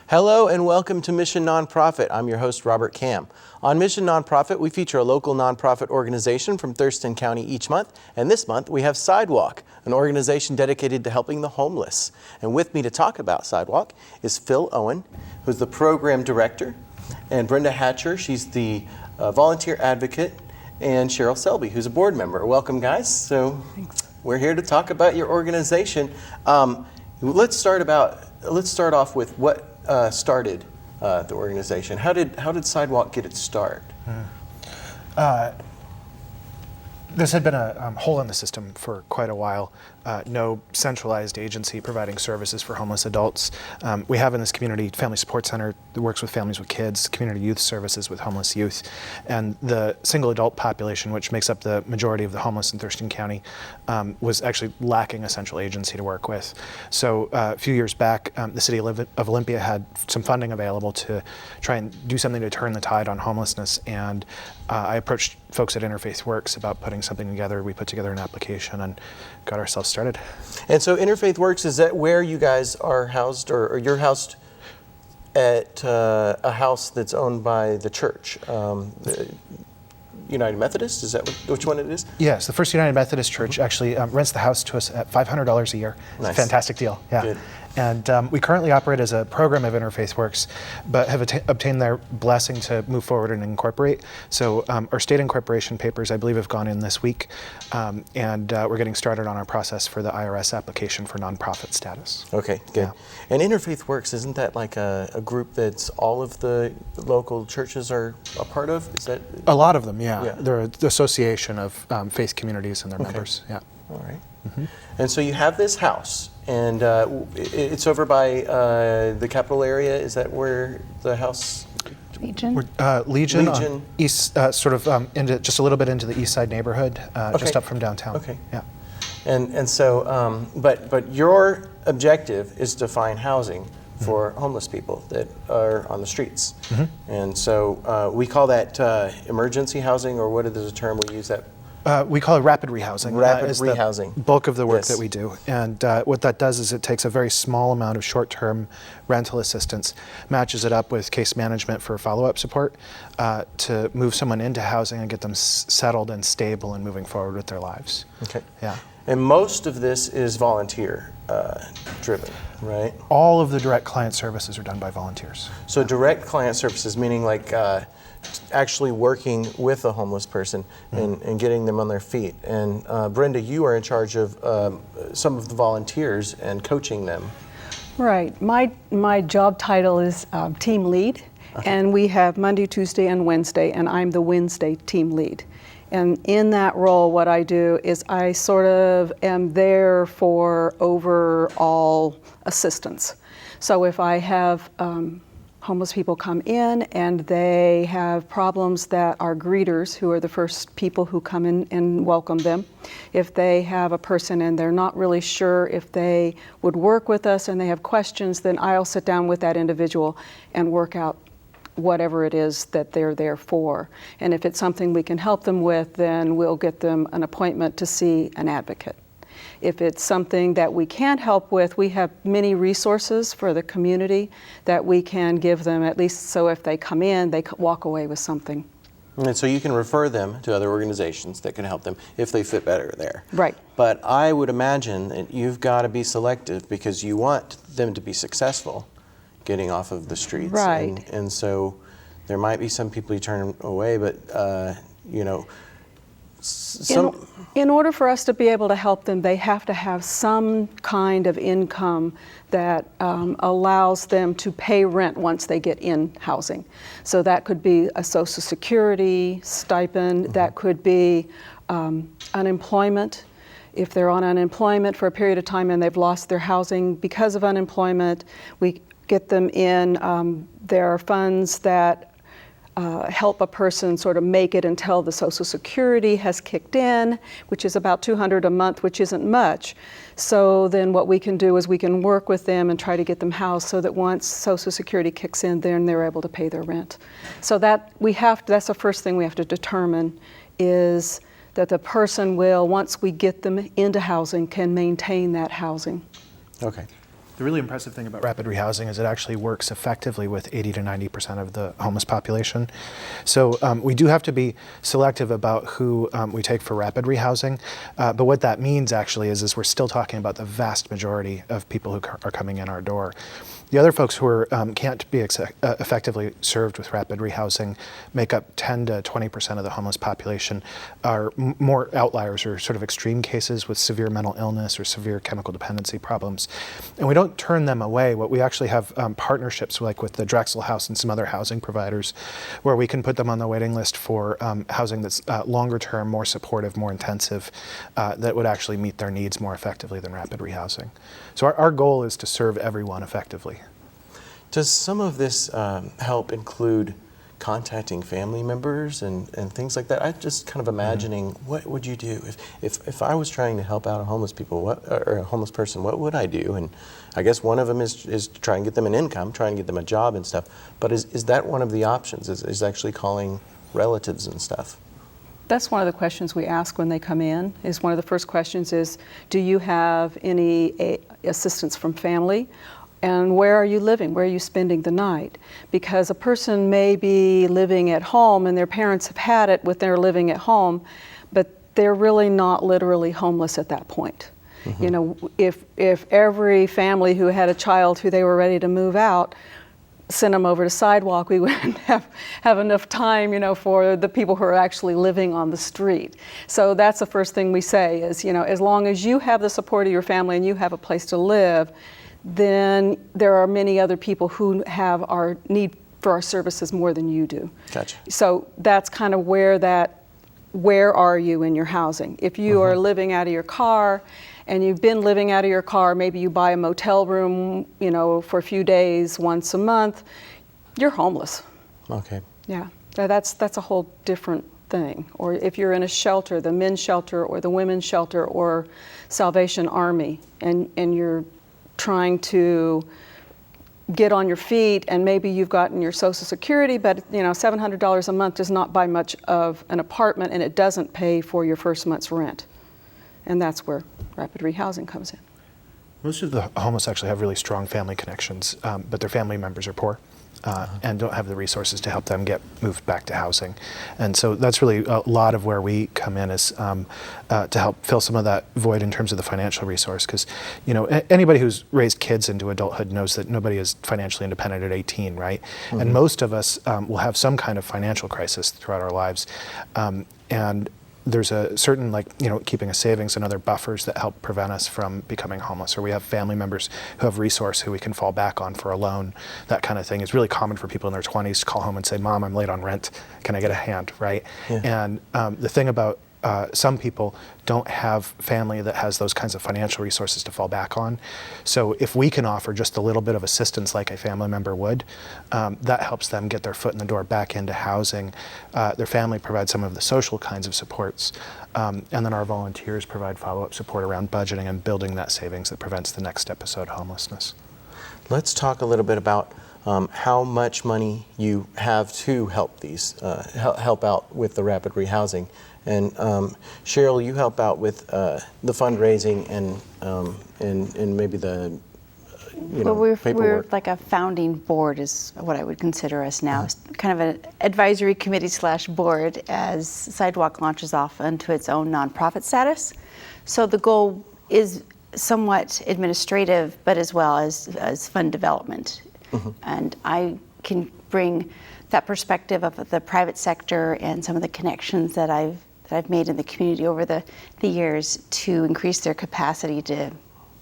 Hello and welcome to Mission Nonprofit. I'm your host, Robert Kam. On Mission Nonprofit, we feature a local nonprofit organization from Thurston County each month, and this month we have Sidewalk, an organization dedicated to helping the homeless. And with me to talk about Sidewalk is Phil Owen, who's the program director, and Brenda Hatcher, she's the volunteer advocate, and Cheryl Selby, who's a board member. Welcome, guys. So Thanks. We're here to talk about your organization. Let's start off with what started the organization. How did Sidewalk get its start? This had been a hole in the system for quite a while. No centralized agency providing services for homeless adults. We have in this community Family Support Center that works with families with kids, community youth services with homeless youth, and the single adult population, which makes up the majority of the homeless in Thurston County, was actually lacking a central agency to work with. So a few years back, the city of Olympia had some funding available to try and do something to turn the tide on homelessness, and I approached folks at Interfaith Works about putting something together. We put together an application and got ourselves started. And so Interfaith Works, is that where you guys are housed, or you're housed at a house that's owned by the church? The United Methodist, is that which one it is? Yes, the First United Methodist Church actually rents the house to us at $500 a year. Nice. It's a fantastic deal. Yeah. Good. And we currently operate as a program of Interfaith Works, but have obtained their blessing to move forward and incorporate. So our state incorporation papers, I believe, have gone in this week, and we're getting started on our process for the IRS application for nonprofit status. Okay, good. Yeah. And Interfaith Works, isn't that like a group that's all of the local churches are a part of? Is that? A lot of them, yeah. Yeah. They're an association of faith communities and their members. Yeah. All right. Mm-hmm. And so you have this house, and it's over by the Capitol area. Is that where the house? Legion? Legion. East, sort of into just a little bit into the east side neighborhood, Okay. just up from downtown. Okay. Yeah. And so, but your objective is to find housing for homeless people that are on the streets. Mm-hmm. And so we call that emergency housing, or what is the term we use that? We call it rapid rehousing. Rapid is rehousing. The bulk of the work Yes. that we do. And what that does is it takes a very small amount of short-term rental assistance, matches it up with case management for follow-up support to move someone into housing and get them settled and stable and moving forward with their lives. Okay. Yeah. And most of this is volunteer driven, right? All of the direct client services are done by volunteers. So direct client services, meaning like actually working with a homeless person and getting them on their feet. And Brenda, you are in charge of some of the volunteers and coaching them. Right. My job title is team lead, and we have Monday, Tuesday, and Wednesday, and I'm the Wednesday team lead. And in that role, what I do is I sort of am there for overall assistance. So if I have homeless people come in and they have problems that our greeters, who are the first people who come in and welcome them, if they have a person and they're not really sure if they would work with us and they have questions, then I'll sit down with that individual and work out whatever it is that they're there for. And if it's something we can help them with, then we'll get them an appointment to see an advocate. If it's something that we can't help with, we have many resources for the community that we can give them, at least so if they come in, they walk away with something. And so you can refer them to other organizations that can help them if they fit better there. Right. But I would imagine that you've got to be selective because you want them to be successful getting off of the streets. Right. And so there might be some people you turn away, but you know, in order for us to be able to help them, they have to have some kind of income that allows them to pay rent once they get in housing. So that could be a Social Security stipend, mm-hmm. that could be unemployment. If they're on unemployment for a period of time and they've lost their housing because of unemployment, we get them in. There are funds that help a person sort of make it until the Social Security has kicked in, which is about $200 a month, which isn't much. So then what we can do is we can work with them and try to get them housed so that once Social Security kicks in, then they're able to pay their rent. So that's the first thing we have to determine, is that the person will, once we get them into housing, can maintain that housing. Okay. The really impressive thing about rapid rehousing is it actually works effectively with 80 to 90% of the homeless population. So we do have to be selective about who we take for rapid rehousing, but what that means actually is we're still talking about the vast majority of people who are coming in our door. The other folks who can't be effectively served with rapid rehousing make up 10 to 20% of the homeless population, are more outliers or sort of extreme cases with severe mental illness or severe chemical dependency problems. And we don't turn them away. What we actually have partnerships like with the Drexel House and some other housing providers where we can put them on the waiting list for housing that's longer term, more supportive, more intensive, that would actually meet their needs more effectively than rapid rehousing. So our goal is to serve everyone effectively. Does some of this help include contacting family members and things like that? I'm just kind of imagining, what would you do if I was trying to help out a homeless or a homeless person? What would I do? And I guess one of them is to try and get them an income, try and get them a job and stuff. But is that one of the options? Is actually calling relatives and stuff? That's one of the questions we ask when they come in. Is one of the first questions is, do you have any assistance from family? And where are you living? Where are you spending the night? Because a person may be living at home and their parents have had it with their living at home, but they're really not literally homeless at that point. Mm-hmm. You know, if every family who had a child who they were ready to move out sent them over to Sidewalk, we wouldn't have enough time, you know, for the people who are actually living on the street. So that's the first thing we say is, you know, as long as you have the support of your family and you have a place to live, then there are many other people who have our need for our services more than you do. Gotcha. So that's kind of where are you in your housing? If you are living out of your car and you've been living out of your car, maybe you buy a motel room, you know, for a few days once a month, you're homeless. Okay. Yeah, that's a whole different thing. Or if you're in a shelter, the men's shelter or the women's shelter or Salvation Army, and you're trying to get on your feet, and maybe you've gotten your Social Security, but you know, $700 a month does not buy much of an apartment, and it doesn't pay for your first month's rent. And that's where rapid rehousing comes in. Most of the homeless actually have really strong family connections, but their family members are poor and don't have the resources to help them get moved back to housing. And so that's really a lot of where we come in is to help fill some of that void in terms of the financial resource. Because, you know, anybody who's raised kids into adulthood knows that nobody is financially independent at 18, right? And most of us will have some kind of financial crisis throughout our lives. And there's a certain, like, you know, keeping a savings and other buffers that help prevent us from becoming homeless. Or we have family members who have resource who we can fall back on for a loan. That kind of thing is really common for people in their 20s to call home and say, Mom, I'm late on rent. Can I get a hand, right? Yeah. And the thing about some people don't have family that has those kinds of financial resources to fall back on. So if we can offer just a little bit of assistance like a family member would, that helps them get their foot in the door back into housing. Their family provides some of the social kinds of supports. And then our volunteers provide follow-up support around budgeting and building that savings that prevents the next episode of homelessness. Let's talk a little bit about how much money you have to help these, help out with the rapid rehousing. And Cheryl, you help out with the fundraising and maybe the paperwork. We're like a founding board is what I would consider us now. It's kind of an advisory committee / board as Sidewalk launches off into its own nonprofit status. So the goal is somewhat administrative, but as well as fund development. And I can bring that perspective of the private sector and some of the connections that I've made in the community over the years to increase their capacity to,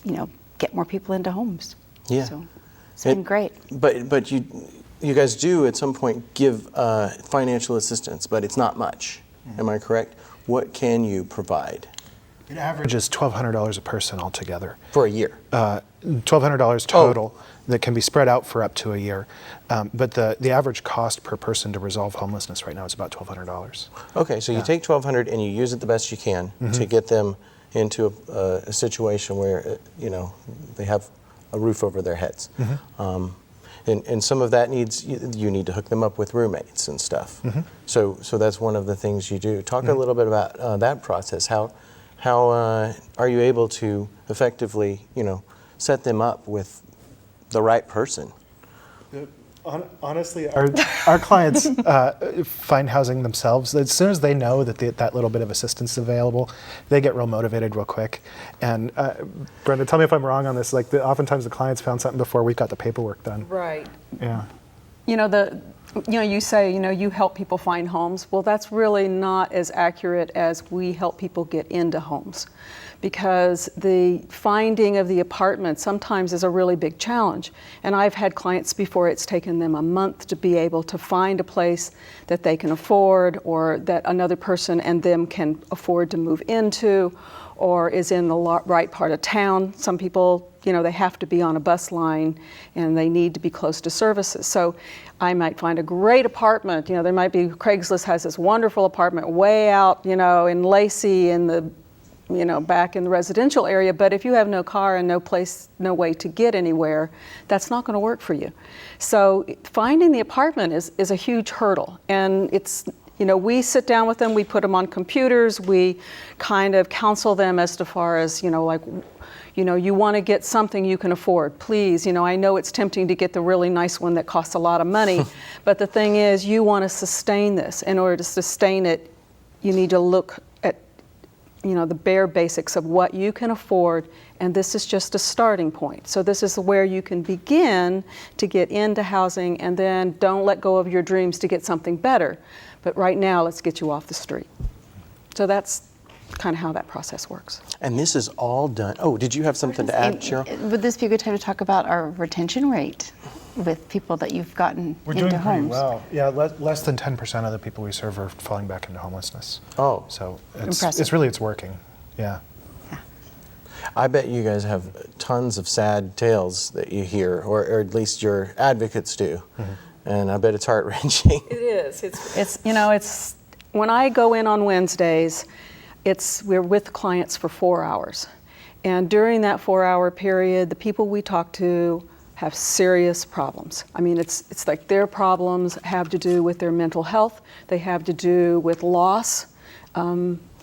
you know, get more people into homes. Yeah. So it's been great. But you guys do at some point give financial assistance, but it's not much. Am I correct? What can you provide? It averages $1,200 a person altogether. For a year? $1,200 total that can be spread out for up to a year. But the average cost per person to resolve homelessness right now is about $1,200. Okay, so you take $1,200 and you use it the best you can to get them into a situation where, you know, they have a roof over their heads. And some of that needs, you need to hook them up with roommates and stuff. So that's one of the things you do. Talk a little bit about that process. How are you able to effectively, you know, set them up with the right person? Honestly, our clients find housing themselves. As soon as they know that that little bit of assistance is available, they get real motivated real quick. And Brenda, tell me if I'm wrong on this. Like, oftentimes the clients found something before we got the paperwork done. Right. Yeah. You say, you help people find homes. Well, that's really not as accurate as we help people get into homes, because the finding of the apartment sometimes is a really big challenge. And I've had clients before it's taken them a month to be able to find a place that they can afford, or that another person and them can afford to move into, or is in the right part of town. Some people, they have to be on a bus line and they need to be close to services. So I might find a great apartment. There might be, Craigslist has this wonderful apartment way out, in Lacey in the, back in the residential area. But if you have no car and no way to get anywhere, that's not going to work for you. So finding the apartment is a huge hurdle. And it's, we sit down with them, we put them on computers, we kind of counsel them as far as, you want to get something you can afford. Please, I know it's tempting to get the really nice one that costs a lot of money, but the thing is, you want to sustain this. In order to sustain it, you need to look at, the bare basics of what you can afford, and this is just a starting point. So this is where you can begin to get into housing, and then don't let go of your dreams to get something better. But right now, let's get you off the street. So that's kind of how that process works. And this is all done. Oh, did you have something to add, Cheryl? Would this be a good time to talk about our retention rate with people that you've gotten We're into doing pretty homes? well. Yeah, less than 10% of the people we serve are falling back into homelessness. Oh. So Impressive. it's working. Yeah. I bet you guys have tons of sad tales that you hear, or at least your advocates do. Mm-hmm. And I bet it's heart-wrenching. It is. It's when I go in on Wednesdays, we're with clients for 4 hours. And during that 4-hour period, the people we talk to have serious problems. I mean, it's like their problems have to do with their mental health. They have to do with loss.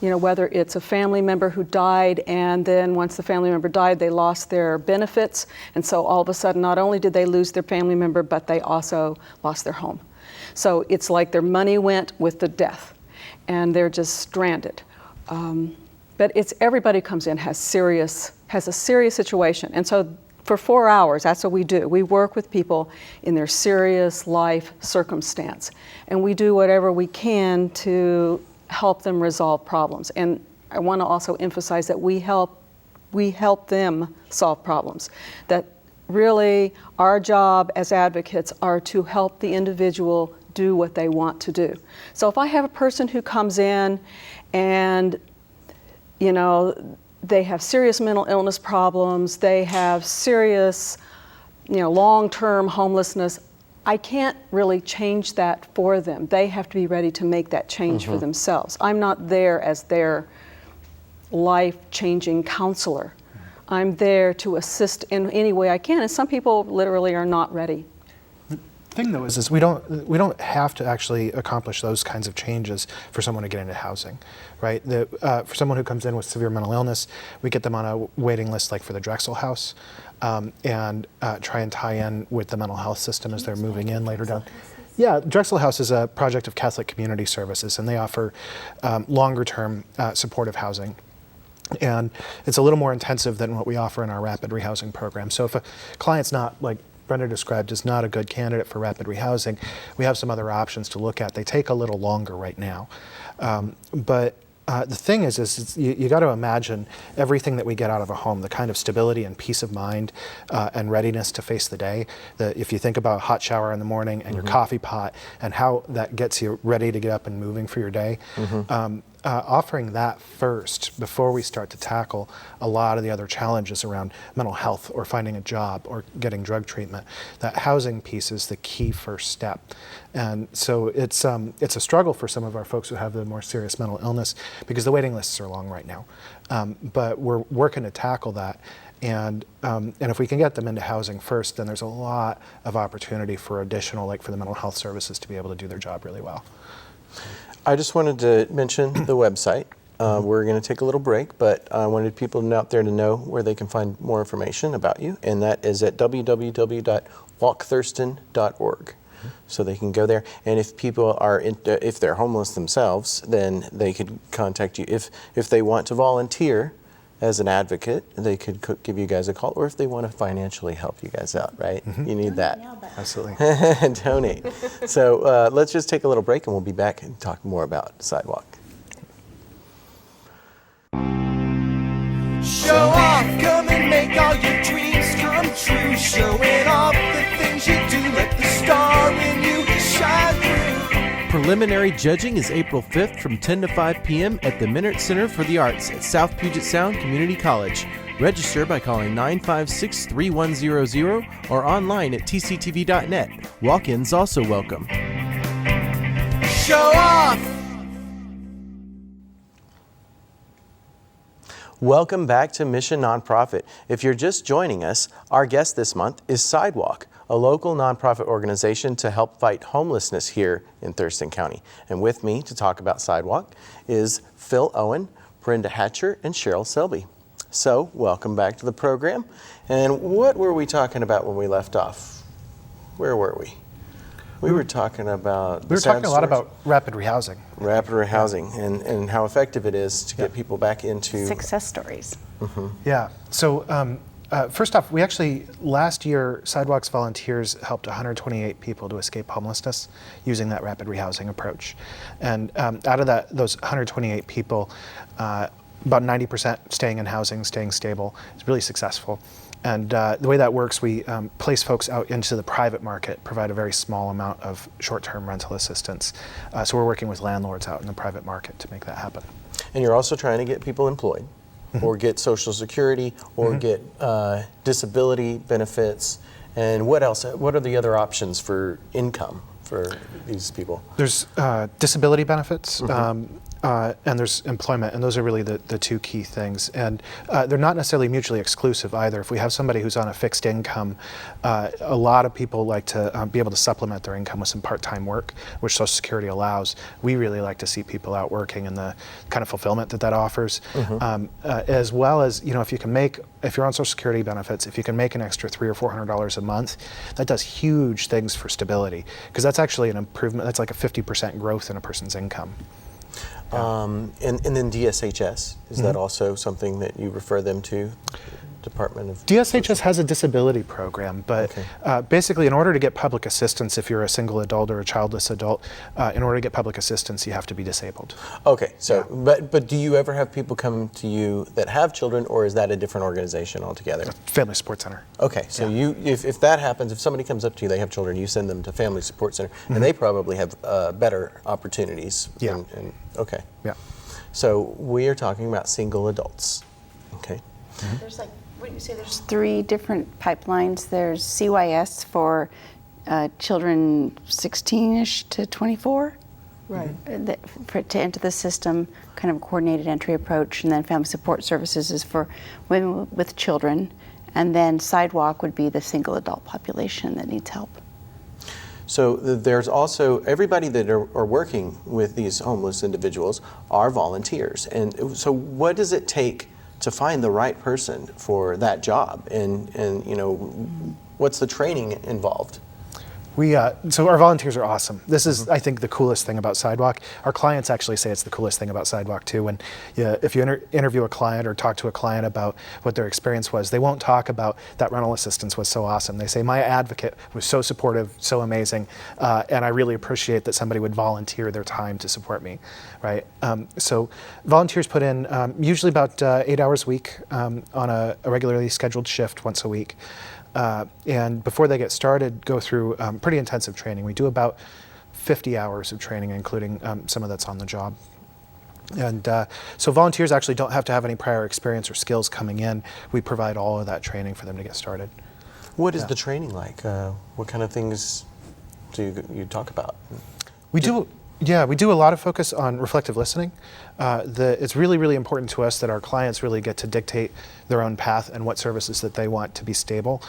Whether it's a family member who died, and then once the family member died, they lost their benefits. And so all of a sudden, not only did they lose their family member, but they also lost their home. So it's like their money went with the death, and they're just stranded. But everybody comes in has a serious situation. And so for 4 hours, that's what we do. We work with people in their serious life circumstance, and we do whatever we can to help them resolve problems. And I want to also emphasize that we help them solve problems. That really our job as advocates are to help the individual do what they want to do. So if I have a person who comes in and they have serious mental illness problems, they have serious long-term homelessness, I can't really change that for them. They have to be ready to make that change for themselves. I'm not there as their life-changing counselor. I'm there to assist in any way I can, and some people literally are not ready. The thing though is we don't have to actually accomplish those kinds of changes for someone to get into housing, right? For someone who comes in with severe mental illness, we get them on a waiting list like for the Drexel House, and try and tie in with the mental health system as they're moving in later down. Yeah, Drexel House is a project of Catholic Community Services, and they offer longer-term supportive housing. And it's a little more intensive than what we offer in our rapid rehousing program. So if a client's not, like Brenda described, is not a good candidate for rapid rehousing, we have some other options to look at. They take a little longer right now. But the thing is you got to imagine everything that we get out of a home, the kind of stability and peace of mind and readiness to face the day. If you think about a hot shower in the morning and your coffee pot and how that gets you ready to get up and moving for your day, offering that first before we start to tackle a lot of the other challenges around mental health or finding a job or getting drug treatment, that housing piece is the key first step. And so it's a struggle for some of our folks who have the more serious mental illness because the waiting lists are long right now. But we're working to tackle that. And if we can get them into housing first, then there's a lot of opportunity for additional, like for the mental health services to be able to do their job really well. I just wanted to mention the website. We're going to take a little break, but I wanted people out there to know where they can find more information about you, and that is at www.walkthurston.org. So they can go there, and if people are if they're homeless themselves, then they could contact you. If they want to volunteer as an advocate, they could give you guys a call, or if they want to financially help you guys out, right? You need that. Absolutely. Donate. So let's just take a little break, and we'll be back and talk more about Sidewalk. Show off, come and make all your dreams come true. Showing off the things you do, let the star in you shine through. Preliminary judging is April 5th from 10 to 5 p.m. at the Minert Center for the Arts at South Puget Sound Community College. Register by calling 956-3100 or online at tctv.net. Walk-ins also welcome. Show off! Welcome back to Mission Nonprofit. If you're just joining us, our guest this month is Sidewalk, a local nonprofit organization to help fight homelessness here in Thurston County. And with me to talk about Sidewalk is Phil Owen, Brenda Hatcher, and Cheryl Selby. So, welcome back to the program. And what were we talking about when we left off? Where were we? We were talking about We were talking a lot about rapid rehousing. rapid rehousing and how effective it is to get people back into Success stories. Yeah. So first off, we actually, last year, Sidewalk's volunteers helped 128 people to escape homelessness using that rapid rehousing approach. And out of those 128 people, about 90% staying in housing, staying stable. It's really successful. And the way that works, we place folks out into the private market, provide a very small amount of short-term rental assistance. So we're working with landlords out in the private market to make that happen. And you're also trying to get people employed or get Social Security or get disability benefits. And what else? What are the other options for income for these people? There's disability benefits. And there's employment, and those are really the two key things. And they're not necessarily mutually exclusive either. If we have somebody who's on a fixed income, a lot of people like to be able to supplement their income with some part-time work, which Social Security allows. We really like to see people out working and the kind of fulfillment that offers, as well as, you know, if you're on Social Security benefits, if you can make an extra $300 or $400 a month, that does huge things for stability, because that's actually an improvement. That's like a 50% growth in a person's income. And then DSHS, is that also something that you refer them to? Department of DSHS has a disability program, but basically in order to get public assistance, if you're a single adult or a childless adult, in order to get public assistance, you have to be disabled. Okay, so, but do you ever have people come to you that have children, or is that a different organization altogether? Family Support Center. Okay, so if that happens, if somebody comes up to you, they have children, you send them to Family Support Center, and they probably have better opportunities. Yeah. Okay. Yeah. So we are talking about single adults. Okay. There's like, what do you say, there's 3 different pipelines. There's CYS for children 16-ish to 24. Right. To enter the system, kind of a coordinated entry approach, and then Family Support Services is for women with children, and then Sidewalk would be the single adult population that needs help. So there's also, everybody that are working with these homeless individuals are volunteers. And so what does it take to find the right person for that job? And you know, what's the training involved? So our volunteers are awesome. This is, I think, the coolest thing about Sidewalk. Our clients actually say it's the coolest thing about Sidewalk too. When if you interview a client or talk to a client about what their experience was, they won't talk about that rental assistance was so awesome. They say, my advocate was so supportive, so amazing, and I really appreciate that somebody would volunteer their time to support me, right? So volunteers put in usually about 8 hours a week on a regularly scheduled shift once a week. And before they get started, go through pretty intensive training. We do about 50 hours of training, including some of that's on the job. And so volunteers actually don't have to have any prior experience or skills coming in. We provide all of that training for them to get started. What is the training like? What kind of things do you talk about? We do Yeah, we do a lot of focus on reflective listening. It's really, really important to us that our clients really get to dictate their own path and what services that they want to be stable.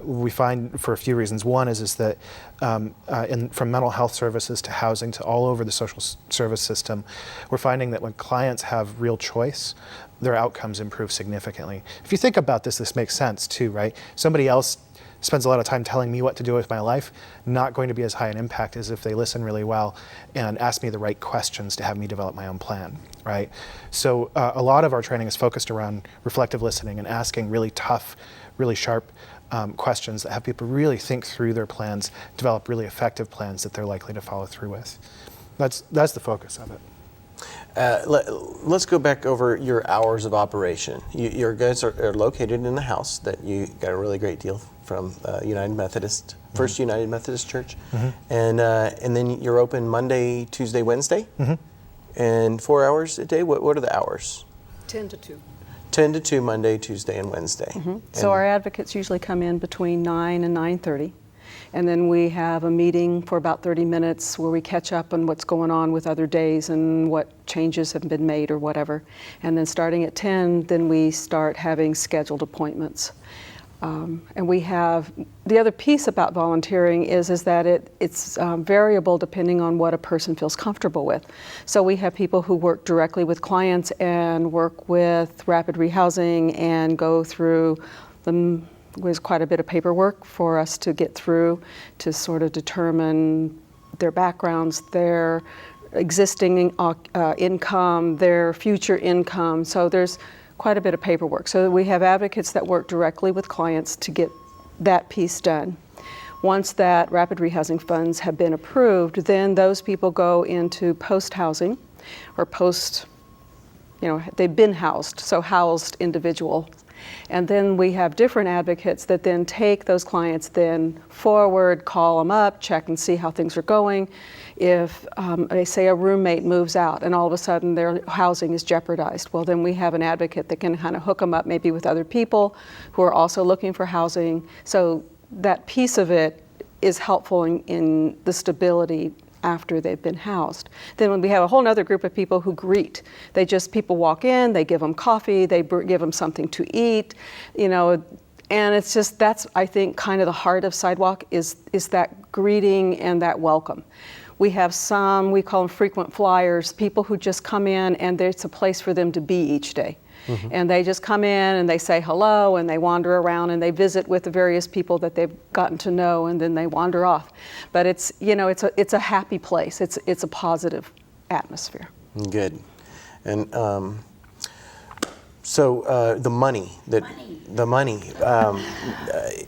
We find for a few reasons. One is that from mental health services to housing to all over the social service system, we're finding that when clients have real choice, their outcomes improve significantly. If you think about this makes sense too, right? Somebody else spends a lot of time telling me what to do with my life, not going to be as high an impact as if they listen really well and ask me the right questions to have me develop my own plan, right? So a lot of our training is focused around reflective listening and asking really tough, really sharp questions that have people really think through their plans, develop really effective plans that they're likely to follow through with. That's the focus of it. Let's go back over your hours of operation. Your guys are located in a house that you got a really great deal from United Methodist, First United Methodist Church, and then you're open Monday, Tuesday, Wednesday, and 4 hours a day. What are the hours? 10 to 2. 10 to 2 Monday, Tuesday, and Wednesday. So our advocates usually come in between 9 and 9:30. And then we have a meeting for about 30 minutes where we catch up on what's going on with other days and what changes have been made or whatever. And then starting at 10, then we start having scheduled appointments. And we have, the other piece about volunteering is that it's variable depending on what a person feels comfortable with. So we have people who work directly with clients and work with rapid rehousing and go through them. Was quite a bit of paperwork for us to get through to sort of determine their backgrounds, their existing income, their future income. So there's quite a bit of paperwork. So we have advocates that work directly with clients to get that piece done. Once that rapid rehousing funds have been approved, then those people go into post-housing or they've been housed, so housed individual. And then we have different advocates that then take those clients then forward, call them up, check and see how things are going. If they say a roommate moves out and all of a sudden their housing is jeopardized, well then we have an advocate that can kind of hook them up maybe with other people who are also looking for housing. So that piece of it is helpful in the stability after they've been housed. Then when we have a whole other group of people who greet, people walk in, they give them coffee, they give them something to eat, and it's just, that's, I think, kind of the heart of Sidewalk is that greeting and that welcome. We have some, we call them frequent flyers, people who just come in and it's a place for them to be each day. And they just come in and they say hello and they wander around and they visit with the various people that they've gotten to know and then they wander off. But it's a happy place. It's a positive atmosphere. Good. And so the money,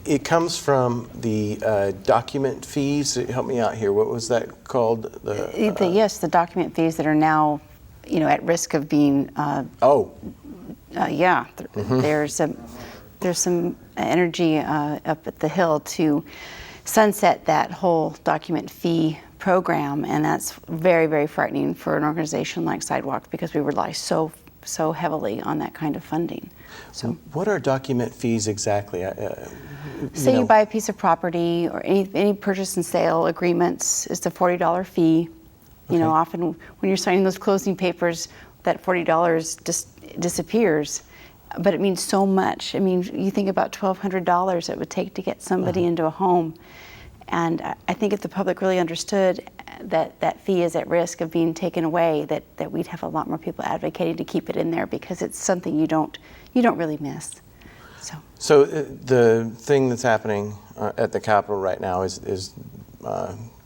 it comes from the document fees. Help me out here. What was that called? Yes, the document fees that are now, at risk of being. There's some energy up at the Hill to sunset that whole document fee program, and that's very, very frightening for an organization like Sidewalk because we rely so heavily on that kind of funding. So, what are document fees exactly? Say you buy a piece of property or any purchase and sale agreements, it's a $40 fee. Often when you're signing those closing papers, that $40 just disappears, but it means so much. I mean, you think about $1,200 it would take to get somebody into a home, and I think if the public really understood that fee is at risk of being taken away, that we'd have a lot more people advocating to keep it in there because it's something you don't really miss. So the thing that's happening at the Capitol right now is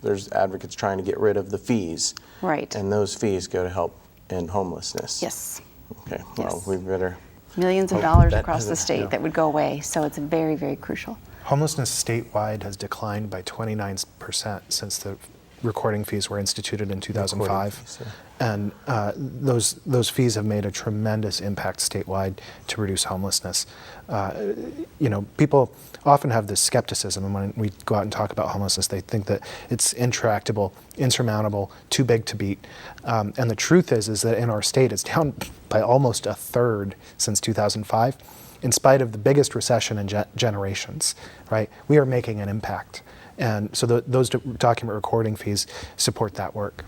there's advocates trying to get rid of the fees, right? And those fees go to help end homelessness. Yes. Okay. Well, yes. We better. Millions of dollars across the state that would go away. So it's very, very crucial. Homelessness statewide has declined by 29% since the recording fees were instituted in 2005. Fees, yeah. And those fees have made a tremendous impact statewide to reduce homelessness. People often have this skepticism, and when we go out and talk about homelessness, they think that it's intractable, insurmountable, too big to beat. And the truth is that in our state, it's down by almost a third since 2005, in spite of the biggest recession in generations. Right? We are making an impact, and so those document recording fees support that work.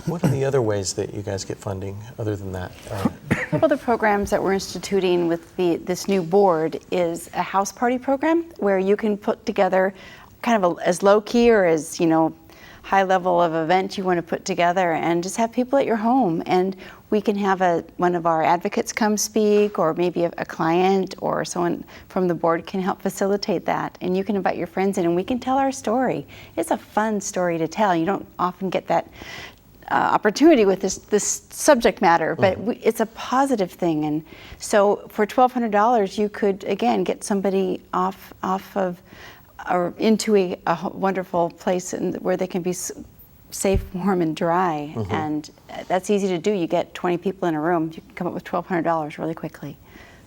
What are the other ways that you guys get funding other than that? A couple of the programs that we're instituting with this new board is a house party program where you can put together kind of as low key or as, high level of event you want to put together and just have people at your home. And we can have one of our advocates come speak, or maybe a client or someone from the board can help facilitate that. And you can invite your friends in and we can tell our story. It's a fun story to tell. You don't often get that opportunity with this subject matter, but it's a positive thing. And so for $1,200, you could, again, get somebody off of or into a wonderful place where they can be safe, warm, and dry. And that's easy to do. You get 20 people in a room, you can come up with $1,200 really quickly.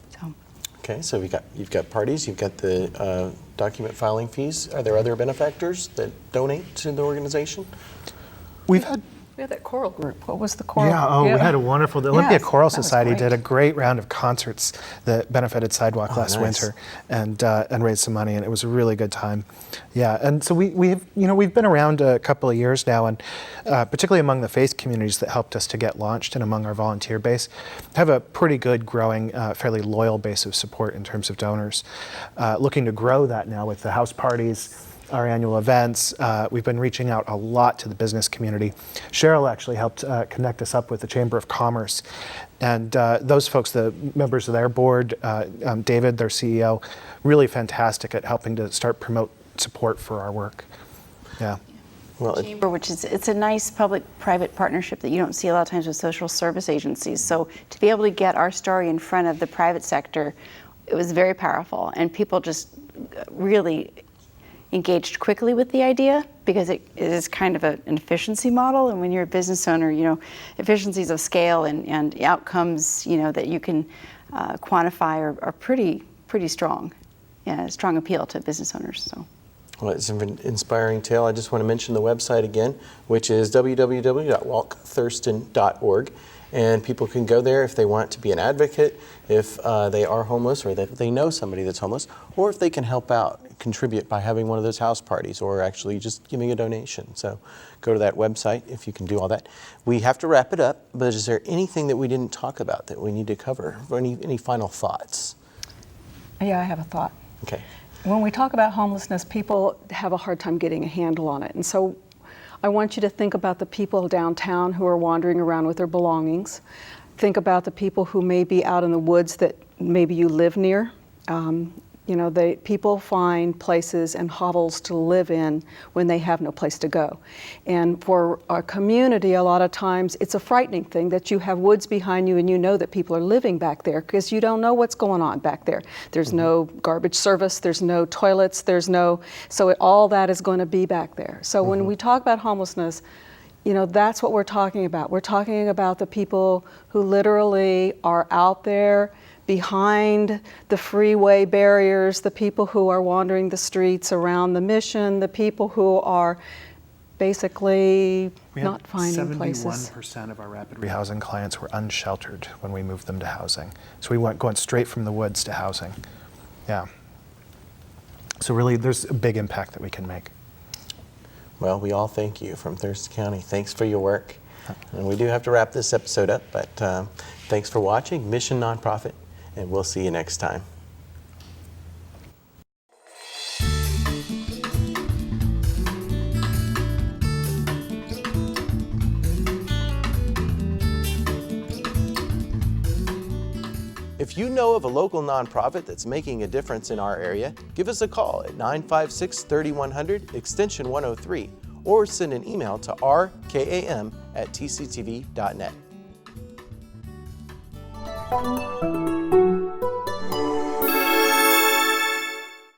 So. Okay, so you've got parties, you've got the document filing fees. Are there other benefactors that donate to the organization? We had that choral group. What was the choral? Yeah, we had a wonderful, the Olympia Yes, Choral that was Society great. did a great round of concerts that benefited Sidewalk last nice. winter and raised some money, and it was a really good time. Yeah, and so we've been around a couple of years now, and particularly among the faith communities that helped us to get launched and among our volunteer base, have a pretty good growing, fairly loyal base of support in terms of donors. Looking to grow that now with the house parties, our annual events. We've been reaching out a lot to the business community. Cheryl actually helped connect us up with the Chamber of Commerce. And those folks, the members of their board, David, their CEO, really fantastic at helping to start promote support for our work. Yeah. Well, Chamber, which it's a nice public-private partnership that you don't see a lot of times with social service agencies. So to be able to get our story in front of the private sector, it was very powerful. And people just really engaged quickly with the idea because it is kind of an efficiency model, and when you're a business owner, efficiencies of scale and outcomes, that you can quantify are pretty strong. Yeah, strong appeal to business owners. So. Well, it's an inspiring tale. I just want to mention the website again, which is www.walkthurston.org. And people can go there if they want to be an advocate, if they are homeless, or if they know somebody that's homeless, or if they can help out, contribute by having one of those house parties, or actually just giving a donation. So go to that website if you can do all that. We have to wrap it up, but is there anything that we didn't talk about that we need to cover? Any final thoughts? Yeah, I have a thought. Okay. When we talk about homelessness, people have a hard time getting a handle on it. And so I want you to think about the people downtown who are wandering around with their belongings. Think about the people who may be out in the woods that maybe you live near. People find places and hovels to live in when they have no place to go. And for our community, a lot of times it's a frightening thing that you have woods behind you and you know that people are living back there because you don't know what's going on back there. There's no garbage service, there's no toilets, all that is going to be back there. So when we talk about homelessness, that's what we're talking about. We're talking about the people who literally are out there behind the freeway barriers, the people who are wandering the streets around the Mission, the people who are basically not finding places. 71% of our rapid rehousing clients were unsheltered when we moved them to housing. So we went going straight from the woods to housing. Yeah. So really, there's a big impact that we can make. Well, we all thank you from Thurston County. Thanks for your work. And we do have to wrap this episode up, but thanks for watching Mission Nonprofit, and we'll see you next time. If you know of a local nonprofit that's making a difference in our area, give us a call at 956-3100 extension 103 or send an email to rkam@tctv.net.